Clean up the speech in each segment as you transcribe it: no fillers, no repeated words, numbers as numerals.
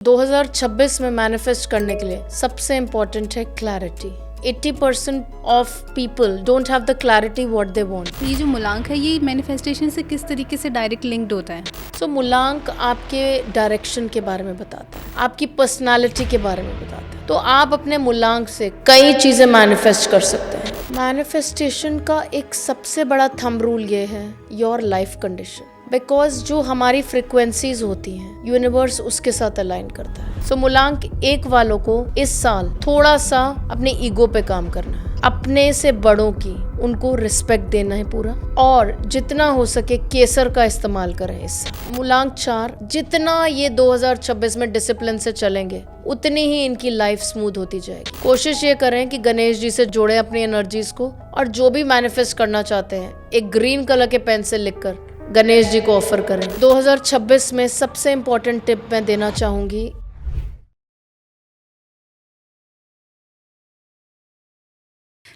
2026 में मैनिफेस्ट करने के लिए सबसे इम्पोर्टेंट है clarity. 80% of people don't have the clarity what they want. ये जो मूलांक है ये मैनिफेस्टेशन से किस तरीके से डायरेक्ट लिंक्ड होता है? सो मूलांक आपके डायरेक्शन के बारे में बताता है, आपकी पर्सनालिटी के बारे में बताता है। तो आप अपने मूलांक से कई चीजें मैनिफेस्ट कर सकते हैं। मैनिफेस्टेशन का एक सबसे बड़ा थंब रूल ये है, योर लाइफ कंडीशन। बिकॉज जो हमारी फ्रिक्वेंसीज होती हैं यूनिवर्स उसके साथ अलाइन करता है। सो मूलांक 1 वालों को इस साल थोड़ा सा अपने ईगो पे काम करना है, अपने से बड़ों की उनको रिस्पेक्ट देना है पूरा, और जितना हो सके केसर का इस्तेमाल करें इस साल। मूलांक 4, जितना ये 2026 में डिसिप्लिन से चलेंगे उतनी ही इनकी लाइफ स्मूथ होती जाएगी। कोशिश ये करें कि गणेश जी से जोड़ें अपनी एनर्जीज को, और जो भी मैनिफेस्ट करना चाहते हैं एक ग्रीन कलर के पेन से लिखकर गणेश जी को ऑफर करें। 2026 में सबसे इम्पोर्टेंट टिप मैं देना चाहूंगी।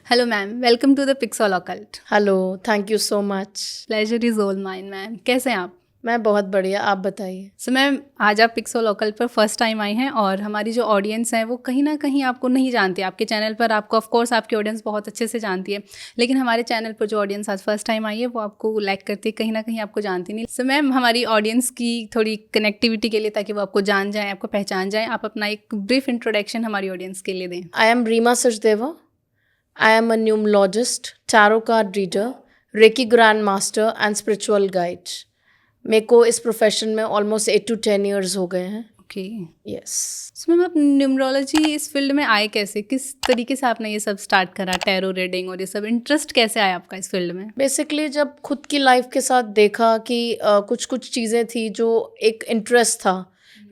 Hello ma'am, welcome to the Pixel Occult. Hello, thank you so much. Pleasure is all mine. Ma'am कैसे हैं आप? मैं बहुत बढ़िया, आप बताइए। सो मैम, आज आप पिक्सल ऑकल्ट पर फर्स्ट टाइम आई हैं और हमारी जो ऑडियंस है वो कहीं ना कहीं आपको नहीं जानती। आपके चैनल पर आपको ऑफ कोर्स आपकी ऑडियंस बहुत अच्छे से जानती है, लेकिन हमारे चैनल पर जो ऑडियंस आज फर्स्ट टाइम आई है वो आपको लाइक करती है, कहीं ना कहीं आपको जानती नहीं। सो मैम, हमारी ऑडियंस की थोड़ी कनेक्टिविटी के लिए, ताकि वो आपको जान जाए, आपको पहचान जाए, आप अपना एक ब्रीफ इंट्रोडक्शन हमारी ऑडियंस के लिए दें। I am Reema Sachdeva. I am a numerologist, tarot card reader, reiki grand master and spiritual guide. मेरे को इस प्रोफेशन में ऑलमोस्ट 8 to 10 years हो गए हैं। Okay, yes. सो मैम, आप न्यूमरोलॉजी इस फील्ड में आए कैसे? किस तरीके से आपने ये सब स्टार्ट करा, टैरो रीडिंग और ये सब इंटरेस्ट कैसे आया आपका इस फील्ड में? बेसिकली जब खुद की लाइफ के साथ देखा कि कुछ कुछ चीज़ें थी जो एक इंटरेस्ट था,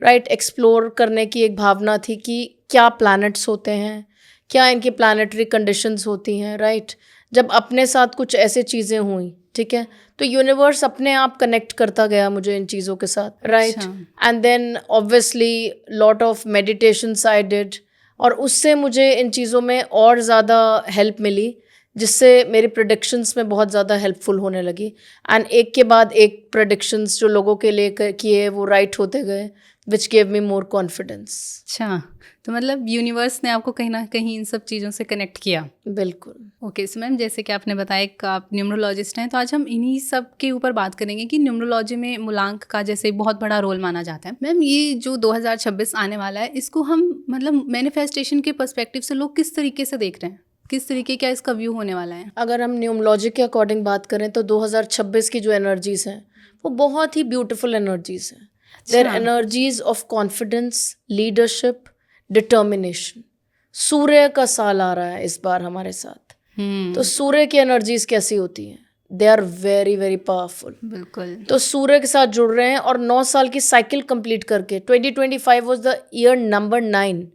राइट, एक्सप्लोर करने की एक भावना थी कि क्या प्लैनेट्स होते हैं, क्या इनकी प्लानिटरी कंडीशंस होती हैं, राइट। जब अपने साथ कुछ ऐसे चीज़ें हुई, ठीक है, तो यूनिवर्स अपने आप कनेक्ट करता गया मुझे इन चीज़ों के साथ, right. And then obviously lot of meditations I did, और उससे मुझे इन चीज़ों में और ज़्यादा हेल्प मिली, जिससे मेरी प्रेडिक्शंस में बहुत ज़्यादा हेल्पफुल होने लगी। एंड एक के बाद एक प्रेडिक्शंस जो लोगों के लिए किए वो राइट होते गए, which gave me more confidence. अच्छा, तो मतलब यूनिवर्स ने आपको कहीं ना कहीं इन सब चीज़ों से कनेक्ट किया। बिल्कुल। ओके, सो मैम, जैसे कि आपने बताया कि आप न्यूमरोलॉजिस्ट हैं, तो आज हम इन्हीं सब के ऊपर बात करेंगे कि न्यूमरोलॉजी में मूलांक का जैसे बहुत बड़ा रोल माना जाता है। मैम, ये जो 2026 आने वाला है, इसको हम मतलब मैनिफेस्टेशन के पर्सपेक्टिव से लोग किस तरीके से देख रहे हैं? किस तरीके का इसका व्यू होने वाला है? अगर हम न्यूमरोलॉजी के अकॉर्डिंग बात करें तो 2026 की जो एनर्जीज हैं वो बहुत ही ब्यूटीफुल एनर्जीज हैं। There energies of confidence, leadership, determination. सूर्य का साल आ रहा है इस बार हमारे साथ। तो सूर्य की एनर्जीज कैसी होती हैं? They are very very powerful. बिल्कुल। तो सूर्य के साथ जुड़ रहे हैं और 9 साल की साइकिल कंप्लीट करके 2025 वाज द ईयर नंबर 9,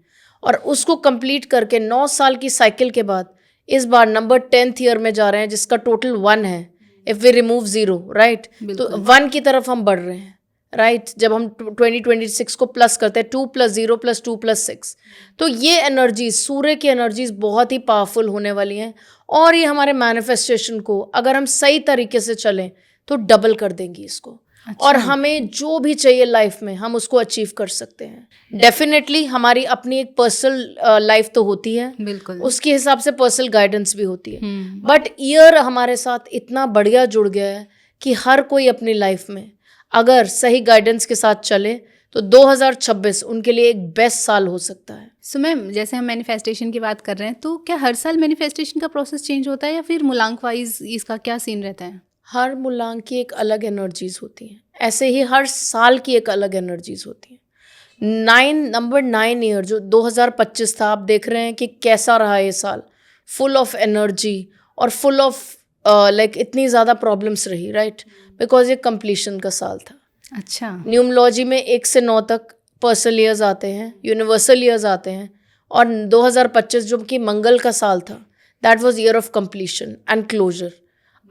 और उसको कंप्लीट करके 9 साल की साइकिल के बाद इस बार नंबर 10th ईयर में जा रहे हैं, जिसका टोटल 1 है इफ वी रिमूव 0, राइट। तो 1 की तरफ हम बढ़ रहे हैं, राइट। जब हम 2026 को प्लस करते हैं 2 + 0 + 2 + 6, तो ये एनर्जीज, सूर्य की एनर्जीज बहुत ही पावरफुल होने वाली हैं, और ये हमारे मैनिफेस्टेशन को अगर हम सही तरीके से चलें तो डबल कर देंगी इसको। अच्छा। और हमें जो भी चाहिए लाइफ में हम उसको अचीव कर सकते हैं। डेफिनेटली हमारी अपनी एक पर्सनल लाइफ तो होती है, बिल्कुल, उसके हिसाब से पर्सनल गाइडेंस भी होती है, बट ईयर हमारे साथ इतना बढ़िया जुड़ गया है कि हर कोई अपनी लाइफ में अगर सही गाइडेंस के साथ चले तो 2026 उनके लिए एक बेस्ट साल हो सकता है। सो मैम, जैसे हम मैनिफेस्टेशन की बात कर रहे हैं, तो क्या हर साल मैनिफेस्टेशन का प्रोसेस चेंज होता है या फिर मूलांक वाइज इसका क्या सीन रहता है? हर मूलांक की एक अलग एनर्जीज होती हैं, ऐसे ही हर साल की एक अलग एनर्जीज होती हैं। नंबर 9 ईयर जो 2025 था, आप देख रहे हैं कि कैसा रहा ये साल। फुल ऑफ एनर्जी और फुल ऑफ लाइक इतनी ज़्यादा प्रॉब्लम्स रही, राइट, बिकॉज ये कंप्लीशन का साल था। अच्छा। न्यूमरोलॉजी में 1 से 9 तक पर्सनल ईयर्स आते हैं, यूनिवर्सल ईयर्स आते हैं, और 2025 जो कि मंगल का साल था, that was year of completion and closure.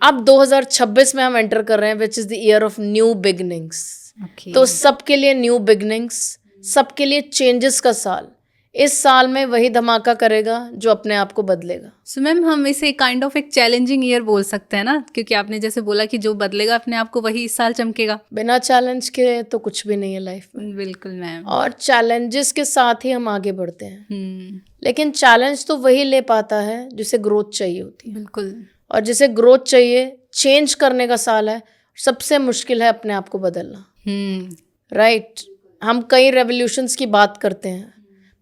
अब 2026 में हम एंटर कर रहे हैं, which is the year of new beginnings. तो सबके लिए न्यू बिगनिंग्स, सबके लिए चेंजेस का साल। इस साल में वही धमाका करेगा जो अपने आप को बदलेगा। सो मैम हम इसे काइंड ऑफ एक चैलेंजिंग ईयर बोल सकते हैं ना, क्योंकि आपने जैसे बोला कि जो बदलेगा अपने आप को वही इस साल चमकेगा। बिना चैलेंज के तो कुछ भी नहीं है लाइफ में। बिल्कुल मैम। और चैलेंजेस के साथ ही हम आगे बढ़ते हैं। लेकिन चैलेंज तो वही ले पाता है जिसे ग्रोथ चाहिए होती है। बिल्कुल। और जिसे ग्रोथ चाहिए, चेंज करने का साल है। सबसे मुश्किल है अपने आप को बदलना। राइट। हम कई रेवोल्यूशंस की बात करते हैं,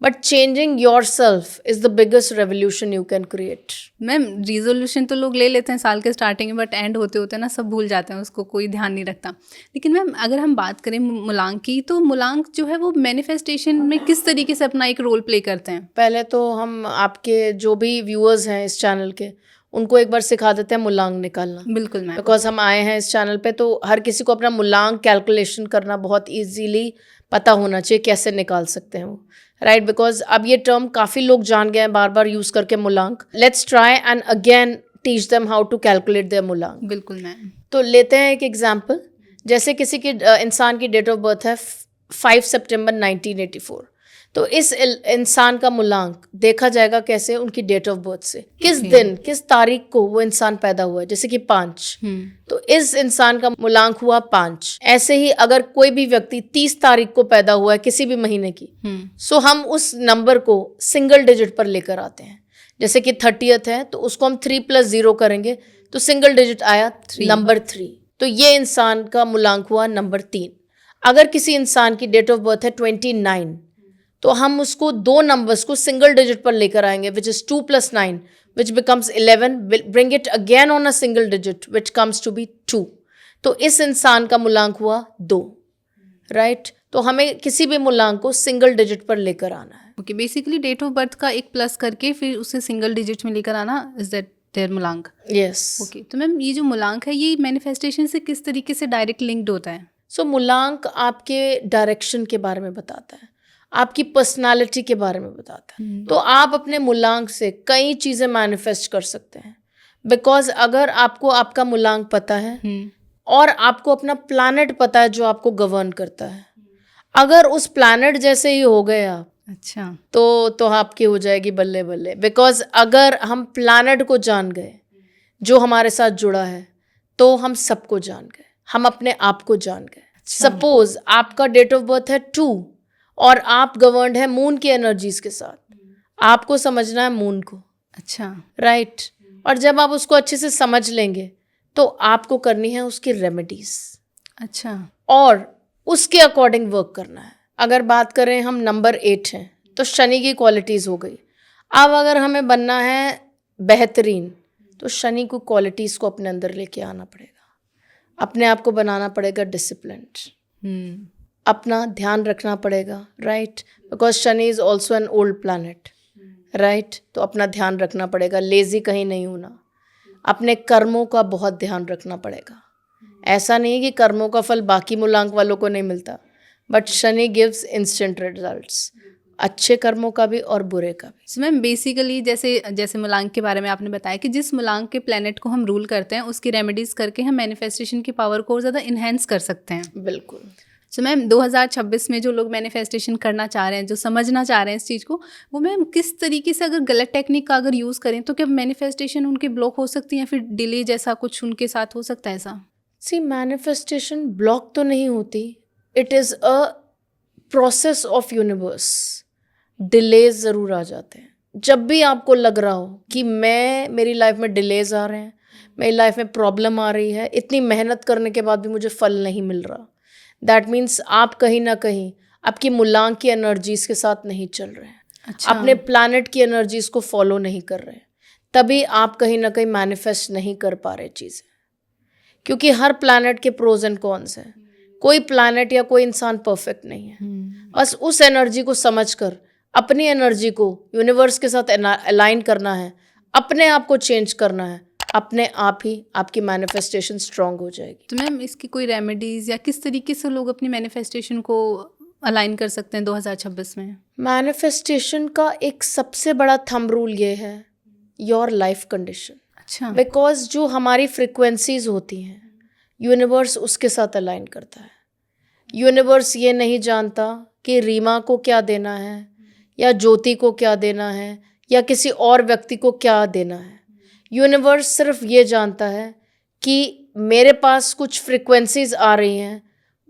but changing yourself is the biggest revolution you can create. Ma'am resolution तो लोग ले लेते हैं साल के स्टार्टिंग में, बट एंड होते होते ना सब भूल जाते हैं, उसको कोई ध्यान नहीं रखता। लेकिन मैम अगर हम बात करें मूलांक की, तो मूलांक जो है वो मैनिफेस्टेशन में किस तरीके से अपना एक रोल प्ले करते हैं? पहले तो हम आपके जो भी व्यूअर्स हैं इस चैनल के, उनको एक बार सिखा देते हैं मूलांक निकालना। बिल्कुल मैम। बिकॉज हम आए हैं इस चैनल पे, तो हर किसी को अपना मूलांक कैलकुलेशन करना बहुत इजीली पता होना चाहिए, कैसे निकाल सकते हैं वो। राइट, बिकॉज अब ये टर्म काफ़ी लोग जान गए हैं बार बार यूज़ करके मूलांक। Let's try and again teach them how to calculate their मूलांक। बिल्कुल मैम। तो लेते हैं एक एग्जाम्पल। जैसे किसी की इंसान की डेट ऑफ बर्थ है 5 सितंबर 1984, तो इस इंसान का मूलांक देखा जाएगा कैसे? उनकी डेट ऑफ बर्थ से। किस दिन, किस तारीख को वो इंसान पैदा हुआ है, जैसे कि 5, तो इस इंसान का मूलांक हुआ 5। ऐसे ही अगर कोई भी व्यक्ति 30 तारीख को पैदा हुआ है किसी भी महीने की, सो हम उस नंबर को सिंगल डिजिट पर लेकर आते हैं। जैसे कि 30th है, तो उसको हम 3 + 0 करेंगे, तो सिंगल डिजिट आया नंबर 3। तो ये इंसान का मूलांक हुआ नंबर 3। अगर किसी इंसान की डेट ऑफ बर्थ है 29, तो हम उसको 2 नंबर्स को सिंगल डिजिट पर लेकर आएंगे, which is 2 + 9, which becomes 11, bring it again on a single digit, which comes to be 2। तो इस इंसान का मूलांक हुआ 2। राइट, तो हमें किसी भी मूलांक को सिंगल डिजिट पर लेकर आना है। Okay, basically date of birth का एक प्लस करके फिर उसे सिंगल डिजिट में लेकर आना, इज दैट देयर मूलांक? यस। ओके, तो मैम ये जो मूलांक है ये मैनिफेस्टेशन से किस तरीके से डायरेक्ट लिंक्ड होता है? सो मूलांक आपके डायरेक्शन के बारे में बताता है, आपकी पर्सनालिटी के बारे में बताता है। तो आप अपने मूलांक से कई चीज़ें मैनिफेस्ट कर सकते हैं। बिकॉज अगर आपको आपका मूलांक पता है और आपको अपना प्लैनेट पता है जो आपको गवर्न करता है, अगर उस प्लैनेट जैसे ही हो गए आप, अच्छा, तो आपकी हो जाएगी बल्ले बल्ले। बिकॉज अगर हम प्लैनेट को जान गए जो हमारे साथ जुड़ा है, तो हम सबको जान गए, हम अपने आप को जान गए। सपोज आपका डेट ऑफ बर्थ है 2 और आप गवर्नड है मून की एनर्जीज के साथ, आपको समझना है मून को। अच्छा, राइट। और जब आप उसको अच्छे से समझ लेंगे, तो आपको करनी है उसकी रेमेडीज। अच्छा, और उसके अकॉर्डिंग वर्क करना है। अगर बात करें हम नंबर 8 हैं, तो शनि की क्वालिटीज़ हो गई। अब अगर हमें बनना है बेहतरीन, तो शनि को क्वालिटीज़ को अपने अंदर लेके आना पड़ेगा, अपने आप को बनाना पड़ेगा डिसिप्लिन्ड, अपना ध्यान रखना पड़ेगा। Right, because Shani is also an old planet. Right, तो अपना ध्यान रखना पड़ेगा, लेज़ी कहीं नहीं होना, अपने कर्मों का बहुत ध्यान रखना पड़ेगा। ऐसा नहीं कि कर्मों का फल बाकी मूलांक वालों को नहीं मिलता, but Shani gives instant results, अच्छे कर्मों का भी और बुरे का भी। सो मैम बेसिकली जैसे मूलांक के बारे में आपने बताया कि जिस मूलांक के प्लैनेट को हम रूल करते हैं उसकी रेमेडीज करके हम मैनिफेस्टेशन की पावर को और ज़्यादा इन्हेंस कर सकते हैं। बिल्कुल। सो मैम 2026 में जो लोग मैनिफेस्टेशन करना चाह रहे हैं, जो समझना चाह रहे हैं इस चीज़ को, वो मैम किस तरीके से अगर गलत टेक्निक का अगर यूज़ करें तो क्या मैनिफेस्टेशन उनके ब्लॉक हो सकती है, फिर डिले जैसा कुछ उनके साथ हो सकता है ऐसा? सी, मैनिफेस्टेशन ब्लॉक तो नहीं होती, it is a process of universe. Delays ज़रूर आ जाते हैं। जब भी आपको लग रहा हो कि मेरी लाइफ में डिलेज आ रहे हैं, मेरी लाइफ में प्रॉब्लम आ रही है, इतनी मेहनत करने के बाद भी मुझे फल नहीं मिल रहा, दैट मीन्स आप कहीं ना कहीं आपकी मूलांक की एनर्जीज के साथ नहीं चल रहे हैं। अच्छा। अपने प्लैनेट की एनर्जीज को फॉलो नहीं कर रहे, तभी आप कहीं ना कहीं मैनिफेस्ट नहीं कर पा रहे चीज़ें। क्योंकि हर प्लैनेट के प्रोज एंड कॉन्स हैं, कोई प्लैनेट या कोई इंसान परफेक्ट नहीं है। बस उस एनर्जी को समझकर अपनी एनर्जी को यूनिवर्स के साथ अलाइन करना है, अपने आप को चेंज करना है, अपने आप ही आपकी मैनिफेस्टेशन स्ट्रांग हो जाएगी। तो मैम इसकी कोई रेमेडीज या किस तरीके से लोग अपनी मैनिफेस्टेशन को अलाइन कर सकते हैं 2026 में? मैनिफेस्टेशन का एक सबसे बड़ा थंब रूल ये है, योर लाइफ कंडीशन। अच्छा। बिकॉज जो हमारी फ्रिक्वेंसीज होती हैं, यूनिवर्स उसके साथ अलाइन करता है। यूनिवर्स ये नहीं जानता कि रीमा को क्या देना है, या ज्योति को क्या देना है या किसी और व्यक्ति को क्या देना है। यूनिवर्स सिर्फ ये जानता है कि मेरे पास कुछ फ्रिक्वेंसीज आ रही हैं,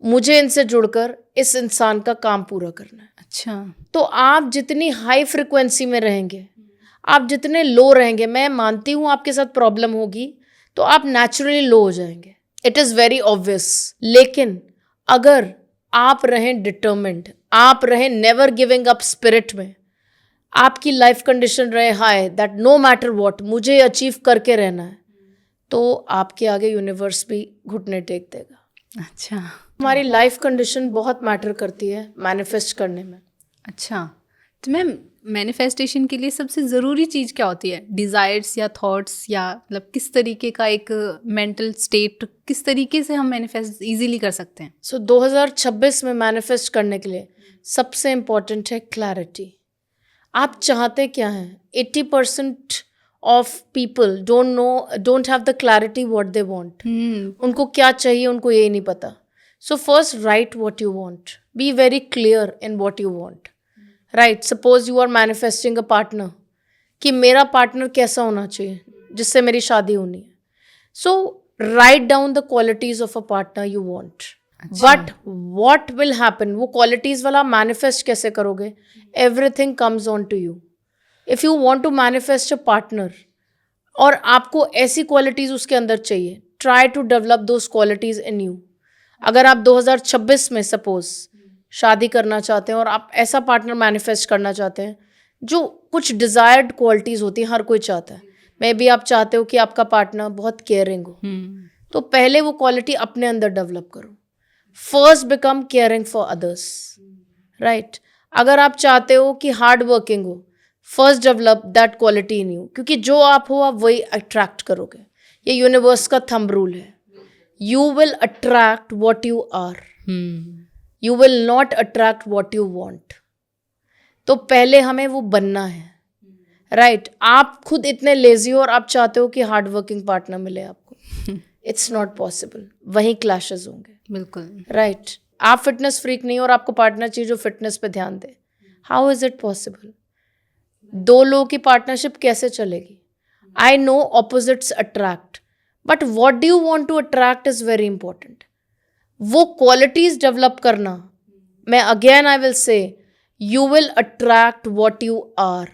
मुझे इनसे जुड़कर इस इंसान का काम पूरा करना है। अच्छा, तो आप जितनी हाई फ्रिक्वेंसी में रहेंगे, आप जितने लो रहेंगे, मैं मानती हूँ आपके साथ प्रॉब्लम होगी तो आप नेचुरली लो हो जाएंगे, इट इज़ वेरी ऑब्वियस। लेकिन अगर आप रहें डिटर्मिन्ड, आप रहें नेवर गिविंग अप स्पिरिट में, आपकी लाइफ कंडीशन रहे high, that no matter what मुझे अचीव करके रहना है, तो आपके आगे यूनिवर्स भी घुटने टेक देगा। अच्छा, हमारी लाइफ कंडीशन बहुत मैटर करती है मैनिफेस्ट करने में। अच्छा, तो मैम मैनिफेस्टेशन के लिए सबसे ज़रूरी चीज़ क्या होती है? डिज़ायर्स या थॉट्स, या मतलब किस तरीके का एक मेंटल स्टेट, किस तरीके से हम मैनिफेस्ट इजीली कर सकते हैं? सो 2026 में मैनिफेस्ट करने के लिए सबसे इम्पॉर्टेंट है क्लैरिटी। आप चाहते क्या हैं? 80% of people don't have the clarity what they want. उनको क्या चाहिए उनको यही नहीं पता। So first write what you want, be very clear in what you want. Right, suppose you are manifesting a partner, कि मेरा पार्टनर कैसा होना चाहिए जिससे मेरी शादी होनी है। So write down the qualities of a partner you want, but what will happen, वो क्वालिटीज वाला मैनिफेस्ट कैसे करोगे? Everything comes on to you. If you want to manifest a partner और आपको ऐसी क्वालिटीज उसके अंदर चाहिए, try to develop those qualities in you. अगर आप 2026 में सपोज शादी करना चाहते हैं और आप ऐसा पार्टनर मैनिफेस्ट करना चाहते हैं जो कुछ डिज़ायर्ड क्वालिटीज़ होती हैं, हर कोई चाहता है। मे बी आप चाहते हो कि आपका पार्टनर बहुत केयरिंग हो, तो पहले वो क्वालिटी अपने अंदर डेवलप करो। First become caring for others, right. अगर आप चाहते हो कि हार्ड वर्किंग हो, first develop that quality in you, क्योंकि जो आप हो आप वही अट्रैक्ट करोगे। ये यूनिवर्स का थंब रूल है, you will attract what you are, you will not attract what you want. तो पहले हमें वो बनना है, राइट। आप खुद इतने लेजी हो और आप चाहते हो कि हार्ड वर्किंग पार्टनर मिले आपको, इट्स नॉट पॉसिबल, वहीं क्लैशेस होंगे। बिल्कुल, राइट। आप फिटनेस फ्रीक नहीं हो और आपको पार्टनर चाहिए जो फिटनेस पे ध्यान दे, हाउ इज इट पॉसिबल? दो लोगों की पार्टनरशिप कैसे चलेगी? I know opposites attract, but what do you want to attract is very important. वो क्वालिटीज डेवलप करना, मैं again I will say, you will attract what you are,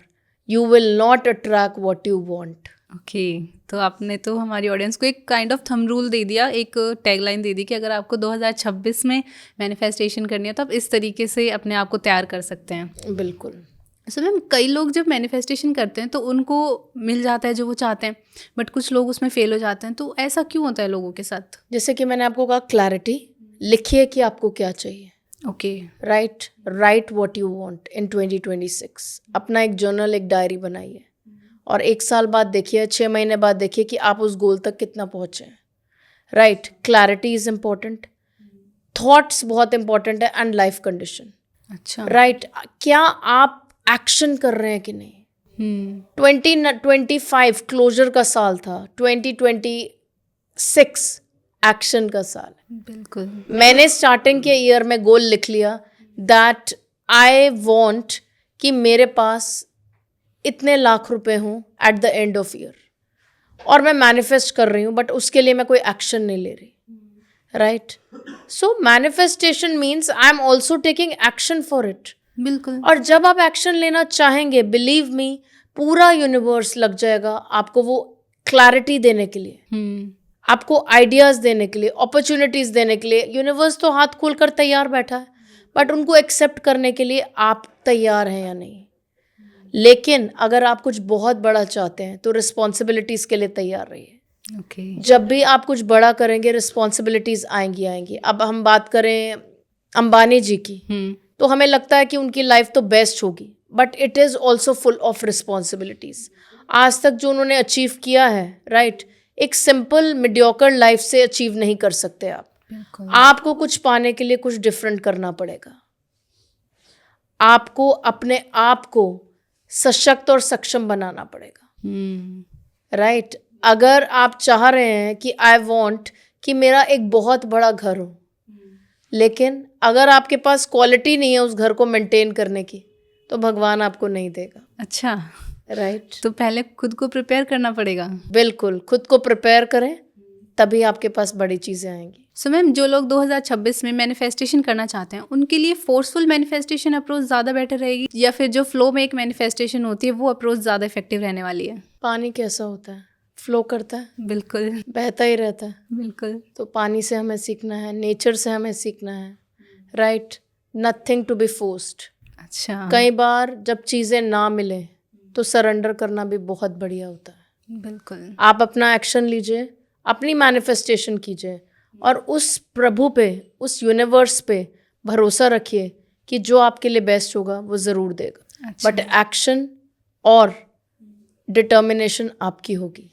you will not attract what you want. Okay, तो आपने तो हमारी audience को एक kind of thumb rule दे दिया, एक टैगलाइन दे दी कि अगर आपको 2026 में मैनिफेस्टेशन करनी है तो आप इस तरीके से अपने आप को तैयार कर सकते हैं। बिल्कुल। सो मैम, कई लोग जब मैनिफेस्टेशन करते हैं तो उनको मिल जाता है जो वो चाहते हैं, बट कुछ लोग उसमें फेल हो जाते हैं, तो ऐसा क्यों होता है लोगों के साथ? जैसे कि मैंने आपको कहा, क्लैरिटी, लिखिए कि आपको क्या चाहिए। Okay, right, right what you want in 2026। अपना एक जर्नल, एक डायरी बनाइए और 1 साल बाद देखिए, 6 महीने बाद देखिए कि आप उस गोल तक कितना पहुँचे हैं। Right, clarity is important, thoughts बहुत इंपॉर्टेंट है, एंड लाइफ कंडीशन। अच्छा, राइट, क्या आप एक्शन कर रहे हैं कि नहीं? 2025 क्लोजर का साल था, 2026 एक्शन का साल है। बिल्कुल। मैंने स्टार्टिंग के ईयर में गोल लिख लिया दैट आई वॉन्ट कि मेरे पास इतने लाख रुपए हों at the end of year, और मैं मैनिफेस्ट कर रही हूँ, बट उसके लिए मैं कोई एक्शन नहीं ले रही। Right, so manifestation means I am also taking action for it. बिल्कुल। और जब आप एक्शन लेना चाहेंगे, बिलीव मी, पूरा यूनिवर्स लग जाएगा आपको वो क्लैरिटी देने के लिए, आपको आइडियाज देने के लिए, अपॉर्चुनिटीज देने के लिए। यूनिवर्स तो हाथ खोलकर तैयार बैठा है, बट उनको एक्सेप्ट करने के लिए आप तैयार हैं या नहीं। लेकिन अगर आप कुछ बहुत बड़ा चाहते हैं तो रिस्पॉन्सिबिलिटीज के लिए तैयार रहिए। जब भी आप कुछ बड़ा करेंगे, रिस्पॉन्सिबिलिटीज आएंगी। अब हम बात करें अंबानी जी की, तो हमें लगता है कि उनकी लाइफ तो बेस्ट होगी, but it is also full of responsibilities. आज तक जो उन्होंने अचीव किया है, राइट, एक सिंपल मीडियोकर लाइफ से अचीव नहीं कर सकते आप। आपको कुछ पाने के लिए कुछ डिफरेंट करना पड़ेगा। आपको अपने आप को सशक्त और सक्षम बनाना पड़ेगा। राइट, अगर आप चाह रहे हैं कि आई वॉन्ट कि मेरा एक बहुत बड़ा घर हो, लेकिन अगर आपके पास क्वालिटी नहीं है उस घर को मेंटेन करने की, तो भगवान आपको नहीं देगा। अच्छा, राइट। तो पहले खुद को प्रिपेयर करना पड़ेगा। बिल्कुल, खुद को प्रिपेयर करें, तभी आपके पास बड़ी चीज़ें आएंगी। सो मैम, जो लोग 2026 में मैनिफेस्टेशन करना चाहते हैं उनके लिए फोर्सफुल मैनिफेस्टेशन अप्रोच ज़्यादा बेटर रहेगी, या फिर जो फ्लो में एक मैनिफेस्टेशन होती है वो अप्रोच ज़्यादा इफेक्टिव रहने वाली है? पानी कैसा होता है? फ्लो करता है, बिल्कुल बहता ही रहता है। बिल्कुल। तो पानी से हमें सीखना है, नेचर से हमें सीखना है। Right, nothing to be forced. अच्छा, कई बार जब चीज़ें ना मिले तो सरेंडर करना भी बहुत बढ़िया होता है। बिल्कुल। आप अपना एक्शन लीजिए, अपनी मैनिफेस्टेशन कीजिए और उस प्रभु पे, उस यूनिवर्स पे भरोसा रखिए कि जो आपके लिए बेस्ट होगा वो ज़रूर देगा। अच्छा। बट एक्शन और डिटर्मिनेशन आपकी होगी।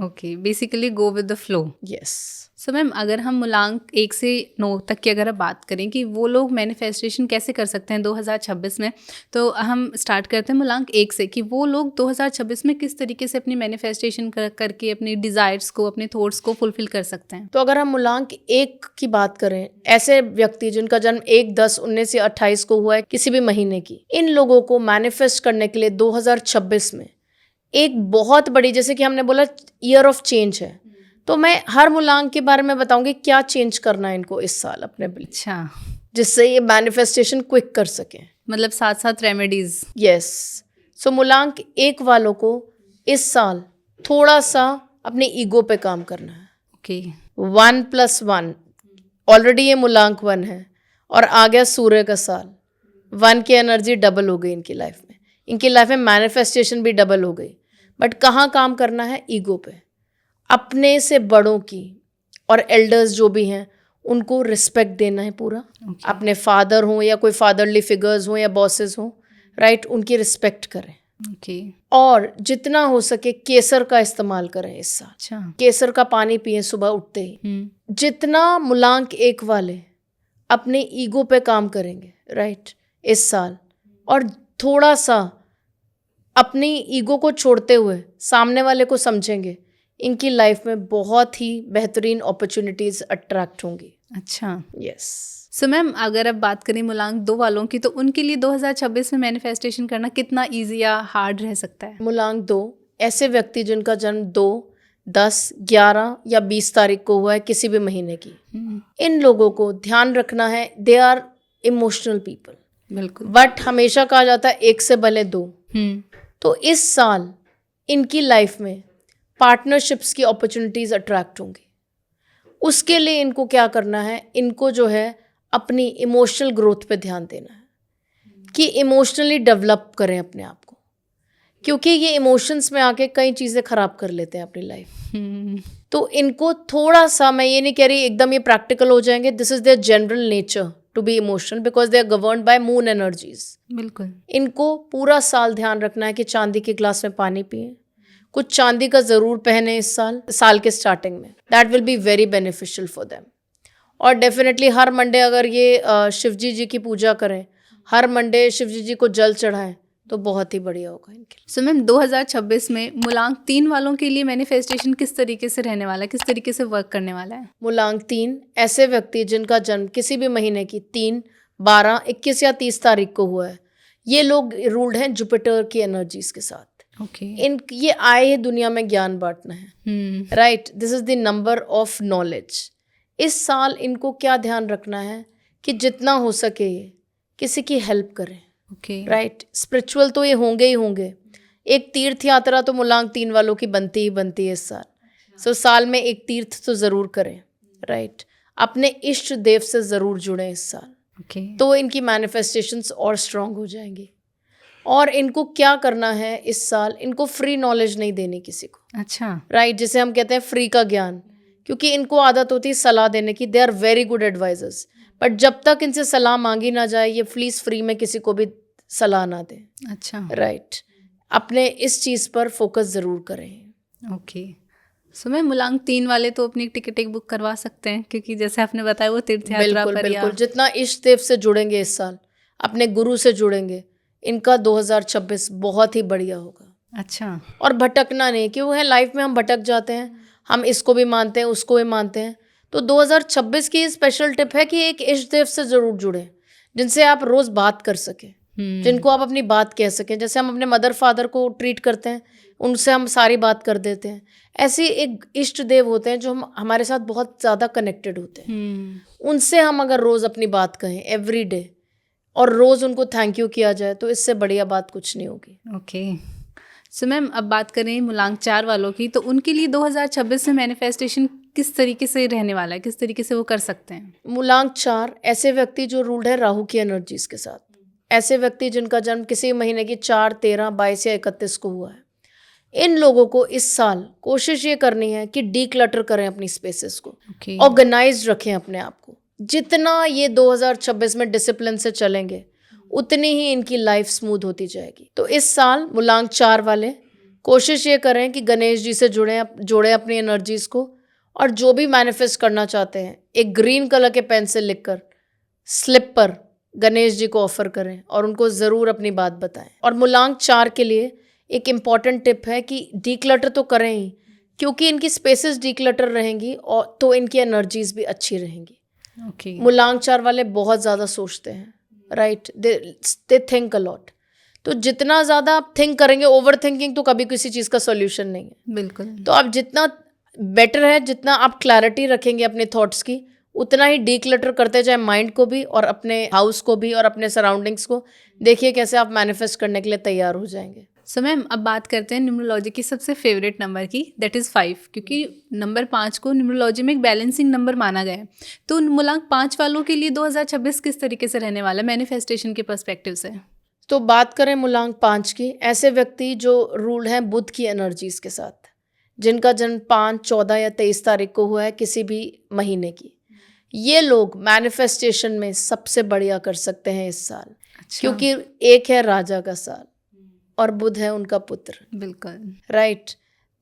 Okay, basically go with the flow. Yes. So ma'am, अगर हम मूलांक 1 से 9 तक की अगर आप बात करें कि वो लोग मैनिफेस्टेशन कैसे कर सकते हैं 2026 में, तो हम स्टार्ट करते हैं मूलांक 1 से कि वो लोग 2026 में किस तरीके से अपनी मैनिफेस्टेशन करके अपनी डिज़ायर्स को, अपने थॉट्स को फुलफिल कर सकते हैं। तो अगर हम मूलांक 1 की बात करें, ऐसे व्यक्ति जिनका जन्म 1, 10, 19 या 28 को हुआ है किसी भी महीने की, इन लोगों को मैनिफेस्ट करने के लिए 2026 में एक बहुत बड़ी, जैसे कि हमने बोला ईयर ऑफ चेंज है, तो मैं हर मूलांक के बारे में बताऊंगी क्या चेंज करना है इनको इस साल अपने लिए, अच्छा, जिससे ये मैनिफेस्टेशन क्विक कर सकें। मतलब साथ साथ रेमेडीज। यस। सो मूलांक 1 वालों को इस साल थोड़ा सा अपने ईगो पे काम करना है। ओके। 1+1, ऑलरेडी ये मूलांक 1 है और आ गया सूर्य का साल। 1 की एनर्जी डबल हो गई इनकी लाइफ में, इनकी लाइफ में मैनिफेस्टेशन भी डबल हो गई। बट कहाँ काम करना है? ईगो पे। अपने से बड़ों की और एल्डर्स जो भी हैं उनको रिस्पेक्ट देना है पूरा। Okay. अपने फादर हों या कोई फादरली फिगर्स हों या बॉसेस हों, राइट, उनकी रिस्पेक्ट करें। ओके। और जितना हो सके केसर का इस्तेमाल करें इस साल। अच्छा। केसर का पानी पिए सुबह उठते ही। जितना मूलांक 1 वाले अपने ईगो पे काम करेंगे, राइट, इस साल, और थोड़ा सा अपनी ईगो को छोड़ते हुए सामने वाले को समझेंगे, इनकी लाइफ में बहुत ही बेहतरीन अपॉर्चुनिटीज अट्रैक्ट होंगी। अच्छा। यस। सो मैम, अगर अब बात करें मूलांक 2 वालों की, तो उनके लिए 2026 में मैनिफेस्टेशन करना कितना ईजी या हार्ड रह सकता है? मूलांक 2 ऐसे व्यक्ति जिनका जन्म 2, 10, 11 या 20 तारीख को हुआ है किसी भी महीने की, इन लोगों को ध्यान रखना है, दे आर इमोशनल पीपल। बिल्कुल। बट हमेशा कहा जाता है 1 से भले 2। तो इस साल इनकी लाइफ में पार्टनरशिप्स की अपॉर्चुनिटीज अट्रैक्ट होंगी। उसके लिए इनको क्या करना है? इनको जो है अपनी इमोशनल ग्रोथ पे ध्यान देना है कि इमोशनली डेवलप करें अपने आप को, क्योंकि ये इमोशंस में आके कई चीज़ें खराब कर लेते हैं अपनी लाइफ। तो इनको थोड़ा सा, मैं ये नहीं कह रही एकदम ये प्रैक्टिकल हो जाएंगे, this is their general nature to be emotional because they are governed by moon energies. बिल्कुल। इनको पूरा साल ध्यान रखना है कि चांदी के ग्लास में पानी पिए, कुछ चांदी का ज़रूर पहने इस साल के स्टार्टिंग में। That will be very beneficial for them. और डेफिनेटली हर मंडे अगर ये शिवजी जी की पूजा करें, हर मंडे शिवजी जी को जल चढ़ाएं, तो बहुत ही बढ़िया होगा इनके लिए। सो मैम, 2026 में मूलांक 3 वालों के लिए मैनिफेस्टेशन किस तरीके से रहने वाला है, किस तरीके से वर्क करने वाला है? मूलांक 3 ऐसे व्यक्ति जिनका जन्म किसी भी महीने की 3, 12, 21 या 30 तारीख को हुआ है, ये लोग रूल्ड हैं जुपिटर की एनर्जीज के साथ। ओके। ये आए ही दुनिया में ज्ञान बांटना है, right, this is the number of knowledge. इस साल इनको क्या ध्यान रखना है कि जितना हो सके ये किसी की हेल्प करें। ओके। राइट, स्पिरिचुअल तो ये होंगे ही होंगे। एक तीर्थ यात्रा तो मूलांक 3 वालों की बनती ही बनती है इस साल। सो साल में एक तीर्थ तो ज़रूर करें, राइट, अपने इष्ट देव से ज़रूर जुड़ें इस साल। ओके। तो इनकी मैनिफेस्टेशंस और स्ट्रांग हो जाएंगी। और इनको क्या करना है इस साल? इनको फ्री नॉलेज नहीं देनी किसी को। अच्छा। राइट, जिसे हम कहते हैं फ्री का ज्ञान, क्योंकि इनको आदत होती है सलाह देने की। They are very good advisers, but जब तक इनसे सलाह मांगी ना जाए, ये प्लीज फ्री में किसी को भी सलाह ना दें। अच्छा। राइट, अपने इस चीज़ पर फोकस ज़रूर करें। ओके। सो मैं मूलांक 3 वाले तो अपनी टिकट एक बुक करवा सकते हैं, क्योंकि जैसे आपने बताया वो तीर्थ यात्रा बिल्कुल पर बिल्कुल, जितना इष्ट देव से जुड़ेंगे इस साल, अपने गुरु से जुड़ेंगे, इनका 2026 बहुत ही बढ़िया होगा। अच्छा। और भटकना नहीं, क्यों है लाइफ में हम भटक जाते हैं, हम इसको भी मानते हैं उसको भी मानते हैं। तो 2026 की स्पेशल टिप है कि एक इष्ट देव से ज़रूर जुड़ें जिनसे आप रोज़ बात कर सकें, जिनको आप अपनी बात कह सकें। जैसे हम अपने मदर फादर को ट्रीट करते हैं, उनसे हम सारी बात कर देते हैं, ऐसे एक इष्ट देव होते हैं जो हमारे साथ बहुत ज़्यादा कनेक्टेड होते हैं। उनसे हम अगर रोज़ अपनी बात कहें एवरी डे और रोज़ उनको थैंक यू किया जाए, तो इससे बढ़िया बात कुछ नहीं होगी। ओके, सो मैम अब बात करें मूलांक 4 वालों की, तो उनके लिए 2026 में मैनिफेस्टेशन किस तरीके से रहने वाला है, किस तरीके से वो कर सकते हैं? मूलांक 4 ऐसे व्यक्ति जो रूल्ड है राहु की एनर्जीज के साथ, ऐसे व्यक्ति जिनका जन्म किसी महीने की 4, 13, 22 या 31 को हुआ है, इन लोगों को इस साल कोशिश ये करनी है कि डीक्लटर करें अपनी स्पेसेस को, ऑर्गेनाइज्ड रखें अपने आप को। जितना ये 2026 में डिसिप्लिन से चलेंगे, उतनी ही इनकी लाइफ स्मूथ होती जाएगी। तो इस साल मूलांक 4 वाले कोशिश ये करें कि गणेश जी से जोड़ें अपनी एनर्जीज को, और जो भी मैनिफेस्ट करना चाहते हैं एक ग्रीन कलर के पेन से लिखकर स्लिप पर गणेश जी को ऑफर करें और उनको ज़रूर अपनी बात बताएं। और मूलांक 4 के लिए एक इम्पॉर्टेंट टिप है कि डीक्लटर तो करें ही, क्योंकि इनकी स्पेसेस डीक्लटर रहेंगी और तो इनकी एनर्जीज भी अच्छी रहेंगी। मूलांक 4 वाले बहुत ज़्यादा सोचते हैं, right, they think a lot. तो जितना ज़्यादा आप थिंक करेंगे, ओवर थिंकिंग तो कभी किसी चीज़ का सोल्यूशन नहीं है। बिल्कुल। तो आप जितना बेटर है, जितना आप क्लैरिटी रखेंगे अपने थॉट्स की, उतना ही डीक्लटर करते जाए माइंड को भी और अपने हाउस को भी और अपने सराउंडिंग्स को। देखिए कैसे आप मैनिफेस्ट करने के लिए तैयार हो जाएंगे। सो मैम अब बात करते हैं न्यूमरोलॉजी की सबसे फेवरेट नंबर की, दैट इज़ 5, क्योंकि नंबर 5 को न्यूमरोलॉजी में एक बैलेंसिंग नंबर माना गया है। तो मूलांक 5 वालों के लिए 2026 किस तरीके से रहने वाला है मैनिफेस्टेशन के पर्सपेक्टिव से? तो बात करें मूलांक 5 की, ऐसे व्यक्ति जो रूल हैं बुध की एनर्जीज के साथ, जिनका जन्म 5, 14 या 23 तारीख को हुआ है किसी भी महीने की, ये लोग मैनिफेस्टेशन में सबसे बढ़िया कर सकते हैं इस साल। अच्छा। क्योंकि एक है राजा का साल और बुध है उनका पुत्र। बिल्कुल, राइट।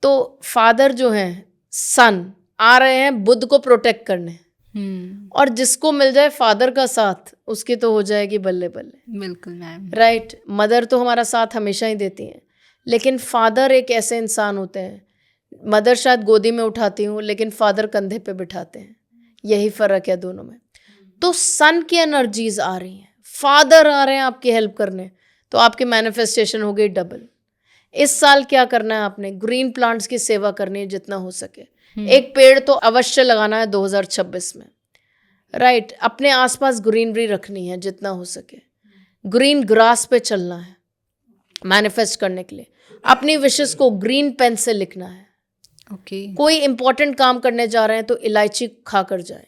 तो फादर जो हैं सन आ रहे हैं बुध को प्रोटेक्ट करने, और जिसको मिल जाए फादर का साथ, उसकी तो हो जाएगी बल्ले बल्ले। बिल्कुल मैम। राइट। मदर तो हमारा साथ हमेशा ही देती हैं, लेकिन फादर एक ऐसे इंसान होते हैं, मदर शायद गोदी में उठाती हूँ लेकिन फादर कंधे पे बिठाते हैं, यही फ़र्क है दोनों में। तो सन की एनर्जीज आ रही हैं, फादर आ रहे हैं आपकी हेल्प करने, तो आपकी मैनिफेस्टेशन हो गई डबल। इस साल क्या करना है आपने? ग्रीन प्लांट्स की सेवा करनी है जितना हो सके। एक पेड़ तो अवश्य लगाना है 2026 में, राइट। अपने आसपास ग्रीनरी रखनी है जितना हो सके। ग्रीन ग्रास पे चलना है मैनिफेस्ट करने के लिए। अपनी विशेस को ग्रीन पेन से लिखना है। कोई इंपॉर्टेंट काम करने जा रहे हैं तो इलायची खा कर जाए।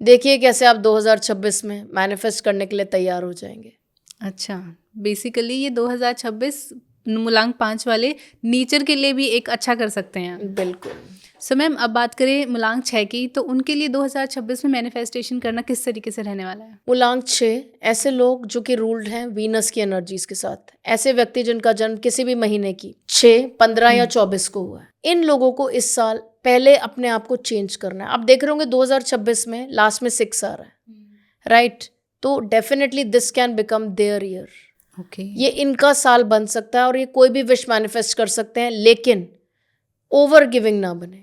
देखिए कैसे आप 2026 में मैनिफेस्ट करने के लिए तैयार हो जाएंगे। अच्छा, बेसिकली ये 2026 मूलांक 5 वाले नेचर के लिए भी एक अच्छा कर सकते हैं। बिल्कुल। सो मैम अब बात करें मूलांक 6 की, तो उनके लिए 2026 में मैनिफेस्टेशन करना किस तरीके से रहने वाला है? मूलांक 6 ऐसे लोग जो कि रूल्ड हैं वीनस की एनर्जीज के साथ, ऐसे व्यक्ति जिनका जन्म किसी भी महीने की 6, 15 या 24 को हुआ है, इन लोगों को इस साल पहले अपने आप को चेंज करना है। आप देख रहे होंगे 2026 में लास्ट में 6 आ रहा है, राइट। तो definitely this can become their year. ये इनका साल बन सकता है और ये कोई भी विश मैनिफेस्ट कर सकते हैं, लेकिन ओवर गिविंग ना बने।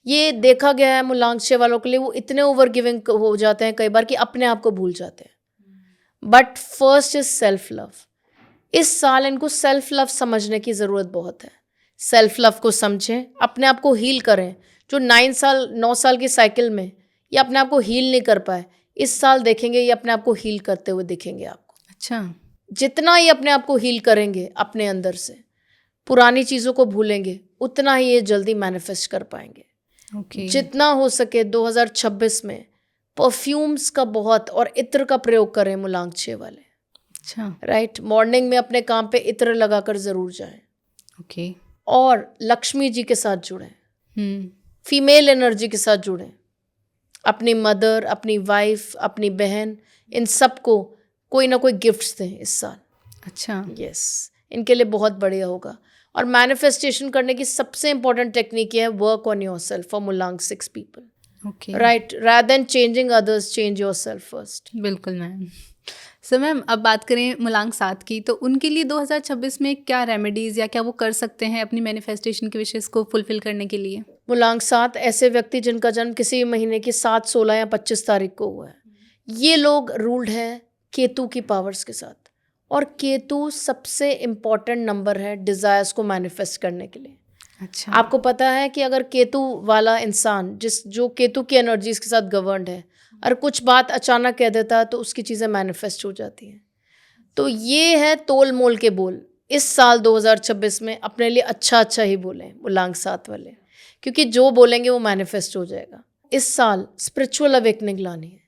ये देखा गया है मूलांक 6 वालों के लिए, वो इतने ओवर गिविंग हो जाते हैं कई बार कि अपने आप को भूल जाते हैं। But first is self love. इस साल इनको सेल्फ लव समझने की ज़रूरत बहुत है। सेल्फ लव को समझें, अपने आप को हील करें। जो 9 साल की साइकिल में ये अपने आप को हील नहीं कर पाए, इस साल देखेंगे ये अपने आप को हील करते हुए दिखेंगे आपको। अच्छा। जितना ये अपने आप को हील करेंगे अपने अंदर से, पुरानी चीज़ों को भूलेंगे, उतना ही ये जल्दी मैनिफेस्ट कर पाएंगे। जितना हो सके 2026 में परफ्यूम्स का बहुत और इत्र का प्रयोग करें मूलांक 6 वाले। अच्छा, राइट। मॉर्निंग में अपने काम पे इत्र लगाकर ज़रूर जाएं। और लक्ष्मी जी के साथ जुड़ें, फीमेल एनर्जी के साथ जुड़ें। अपनी मदर, अपनी वाइफ, अपनी बहन, इन सबको कोई ना कोई गिफ्ट्स दें इस साल। अच्छा। यस, इनके लिए बहुत बढ़िया होगा। और मैनिफेस्टेशन करने की सबसे इंपॉर्टेंट टेक्निक है वर्क ऑन योरसेल्फ फॉर मूलांक 6 people. Right. Rather than changing others, change yourself first. बिल्कुल मैम। सो मैम अब बात करें मूलांक 7 की, तो उनके लिए 2026 में क्या रेमेडीज़ या क्या वो कर सकते हैं अपनी मैनिफेस्टेशन के विशेष को फुलफिल करने के लिए? मूलांक 7 ऐसे व्यक्ति जिनका जन्म किसी महीने की 7, 16 या 25 तारीख को हुआ है, ये लोग रूल्ड है केतु की पावर्स के साथ, और केतु सबसे इम्पॉर्टेंट नंबर है डिज़ायर्स को मैनिफेस्ट करने के लिए। अच्छा। आपको पता है कि अगर केतु वाला इंसान जो केतु की एनर्जीज के साथ गवर्नड है, और कुछ बात अचानक कह देता है तो उसकी चीज़ें मैनिफेस्ट हो जाती हैं। तो ये है तोल मोल के बोल। इस साल 2026 में अपने लिए अच्छा ही बोलें मूलांक 7 वाले, क्योंकि जो बोलेंगे वो मैनिफेस्ट हो जाएगा। इस साल स्पिरिचुअल अवेकनिंग लानी है।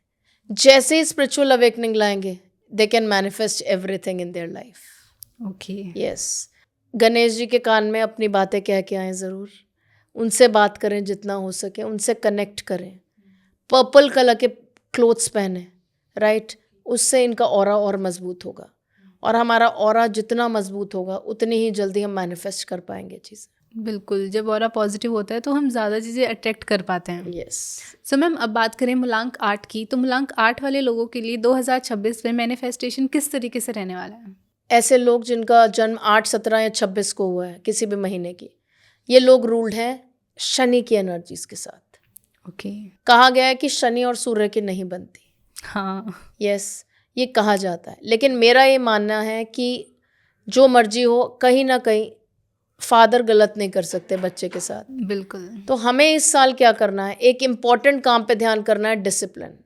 जैसे ही स्पिरिचुअल अवेकनिंग लाएंगे, they can manifest everything in their life. Okay. Yes. Ganesh ji के कान में अपनी बातें कह के आएँ ज़रूर। उनसे बात करें जितना हो सके, उनसे कनेक्ट करें। पर्पल कलर के क्लोथ्स पहने, राइट? उससे इनका ऑरा और मजबूत होगा, और हमारा ऑरा जितना मजबूत होगा उतनी ही जल्दी हम मैनिफेस्ट कर पाएंगे चीज़ें। बिल्कुल, जब ऑरा पॉजिटिव होता है तो हम ज़्यादा चीज़ें अट्रैक्ट कर पाते हैं। यस। सो मैम, अब बात करें मूलांक 8 की, तो मूलांक 8 वाले लोगों के लिए 2026 में मैनिफेस्टेशन किस तरीके से रहने वाला है? ऐसे लोग जिनका जन्म 8, 17 या 26 को हुआ है, किसी भी महीने की, ये लोग रूल्ड हैं शनि की एनर्जीज के साथ। ओके। कहा गया है कि शनि और सूर्य की नहीं बनती। हाँ। यस, ये कहा जाता है, लेकिन मेरा ये मानना है कि जो मर्जी हो, कहीं ना कहीं फादर गलत नहीं कर सकते बच्चे के साथ। बिल्कुल। तो हमें इस साल क्या करना है, एक इम्पॉर्टेंट काम पे ध्यान करना है, डिसिप्लिन।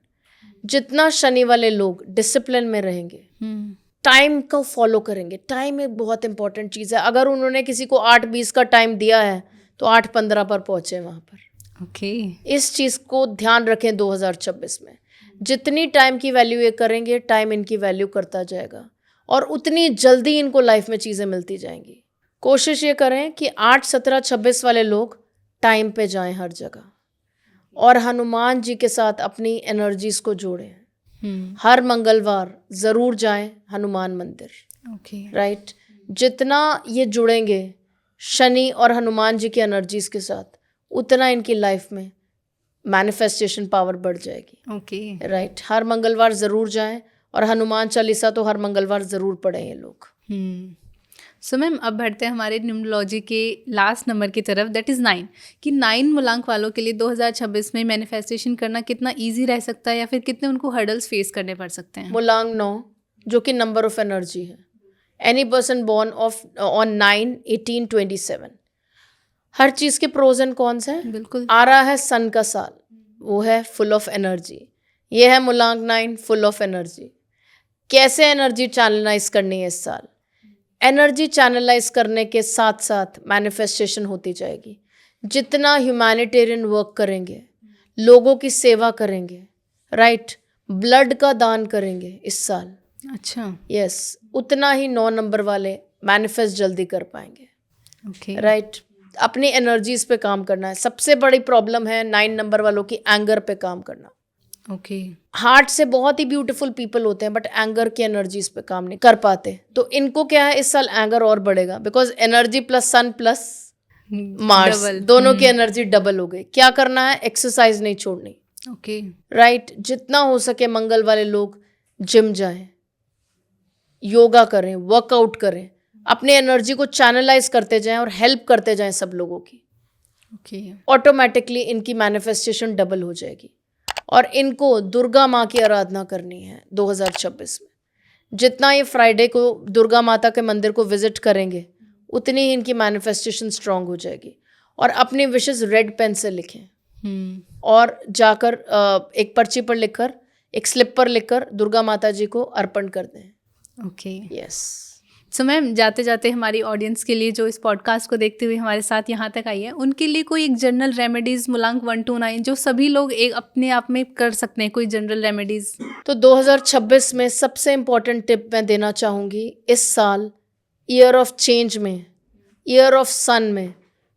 जितना शनि वाले लोग डिसिप्लिन में रहेंगे, टाइम को फॉलो करेंगे। टाइम एक बहुत इंपॉर्टेंट चीज़ है। अगर उन्होंने किसी को 8:20 का टाइम दिया है तो 8:15 पर पहुंचे वहाँ पर। ओके। इस चीज़ को ध्यान रखें 2026 में। जितनी टाइम की वैल्यू ये करेंगे, टाइम इनकी वैल्यू करता जाएगा, और उतनी जल्दी इनको लाइफ में चीज़ें मिलती जाएंगी। कोशिश ये करें कि 8, 17, 26 वाले लोग टाइम पे जाएं हर जगह, और हनुमान जी के साथ अपनी एनर्जीज को जोड़ें। हर मंगलवार ज़रूर जाएं हनुमान मंदिर। ओके। राइट? जितना ये जुड़ेंगे शनि और हनुमान जी की एनर्जीज के साथ, उतना इनकी लाइफ में मैनिफेस्टेशन पावर बढ़ जाएगी। ओके। राइट? हर मंगलवार ज़रूर जाएं, और हनुमान चालीसा तो हर मंगलवार ज़रूर पढ़ें ये लोग। सो मैम, अब बढ़ते हैं हमारे न्यूमरोलॉजी के लास्ट नंबर की तरफ, दैट इज़ 9। कि 9 मूलांक वालों के लिए 2026 में मैनिफेस्टेशन करना कितना ईजी रह सकता है, या फिर कितने उनको हर्डल्स फेस करने पड़ सकते हैं? मूलांक 9 जो कि नंबर ऑफ एनर्जी है। एनी पर्सन बोर्न ऑन 9, 18, 27, हर चीज़ के प्रोज एंड कॉन्स हैं। बिल्कुल। आ रहा है सन का साल, वो है फुल ऑफ एनर्जी। ये है मूलांक 9, फुल ऑफ एनर्जी। कैसे एनर्जी चैनलाइज करनी है इस साल? एनर्जी चैनलाइज करने के साथ साथ मैनिफेस्टेशन होती जाएगी। जितना ह्यूमैनिटेरियन वर्क करेंगे, लोगों की सेवा करेंगे, राइट, ब्लड का दान करेंगे इस साल, अच्छा। यस, उतना ही 9 नंबर वाले मैनिफेस्ट जल्दी कर पाएंगे। ओके। राइट? अपनी एनर्जीज पे काम करना है। सबसे बड़ी प्रॉब्लम है 9 नंबर वालों की एंगर पे काम करना। ओके। हार्ट से बहुत ही ब्यूटीफुल पीपल होते हैं, बट एंगर की एनर्जीज पे काम नहीं कर पाते। तो इनको क्या है, इस साल एंगर और बढ़ेगा, because energy plus sun plus Mars, दोनों की एनर्जी डबल हो गई। क्या करना है? एक्सरसाइज नहीं छोड़नी। ओके। राइट? जितना हो सके मंगल वाले लोग जिम जाएं, योगा करें, वर्कआउट करें, अपनी एनर्जी को चैनलाइज करते जाएं और हेल्प करते जाएं सब लोगों की। ओके। ऑटोमेटिकली इनकी मैनिफेस्टेशन डबल हो जाएगी। और इनको दुर्गा माँ की आराधना करनी है 2026 में। जितना ये फ्राइडे को दुर्गा माता के मंदिर को विजिट करेंगे, उतनी ही इनकी मैनिफेस्टेशन स्ट्रांग हो जाएगी। और अपनी विशेस रेड पेन से लिखें, और जाकर एक पर्ची पर लिखकर, एक स्लिप पर लिखकर दुर्गा माता जी को अर्पण कर दें। ओके। यस। सो मैम, जाते जाते हमारी ऑडियंस के लिए जो इस पॉडकास्ट को देखते हुए हमारे साथ यहाँ तक आई है, उनके लिए कोई एक जनरल रेमेडीज़ मूलांक 1 to 9 जो सभी लोग एक अपने आप में कर सकते हैं, कोई जनरल रेमेडीज़? तो 2026 में सबसे इम्पॉर्टेंट टिप मैं देना चाहूँगी, इस साल ईयर ऑफ चेंज में, ईयर ऑफ सन में,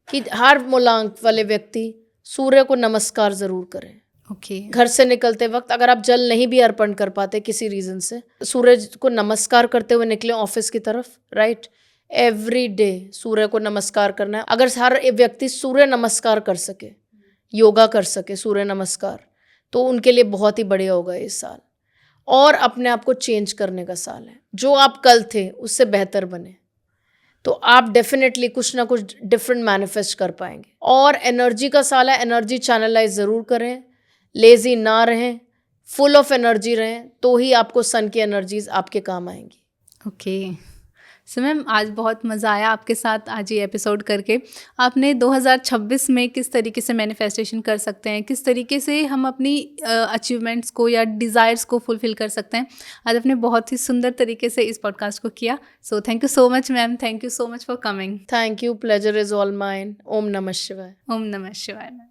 कि हर मूलांक वाले व्यक्ति सूर्य को नमस्कार ज़रूर करें। ओके। घर से निकलते वक्त अगर आप जल नहीं भी अर्पण कर पाते किसी रीज़न से, सूर्य को नमस्कार करते हुए निकले ऑफिस की तरफ। राइट? एवरी डे सूर्य को नमस्कार करना है। अगर हर एक व्यक्ति सूर्य नमस्कार कर सके, योगा कर सके सूर्य नमस्कार, तो उनके लिए बहुत ही बढ़िया होगा इस साल। और अपने आप को चेंज करने का साल है। जो आप कल थे उससे बेहतर बने, तो आप डेफिनेटली कुछ ना कुछ डिफरेंट मैनिफेस्ट कर पाएंगे। और एनर्जी का साल है, एनर्जी चैनलाइज ज़रूर करें, लेजी ना रहें, फुल ऑफ एनर्जी रहें, तो ही आपको सन की एनर्जीज आपके काम आएंगी। ओके। सो मैम, आज बहुत मज़ा आया आपके साथ आज ये एपिसोड करके। आपने 2026 में किस तरीके से मैनिफेस्टेशन कर सकते हैं, किस तरीके से हम अपनी अचीवमेंट्स को या डिज़ायर्स को फुलफ़िल कर सकते हैं, आज आपने बहुत ही सुंदर तरीके से इस पॉडकास्ट को किया। So thank you so much ma'am, thank you so much for coming. Thank you, pleasure is all mine. ओम नमः शिवाय। ओम नमः शिवाय मैम।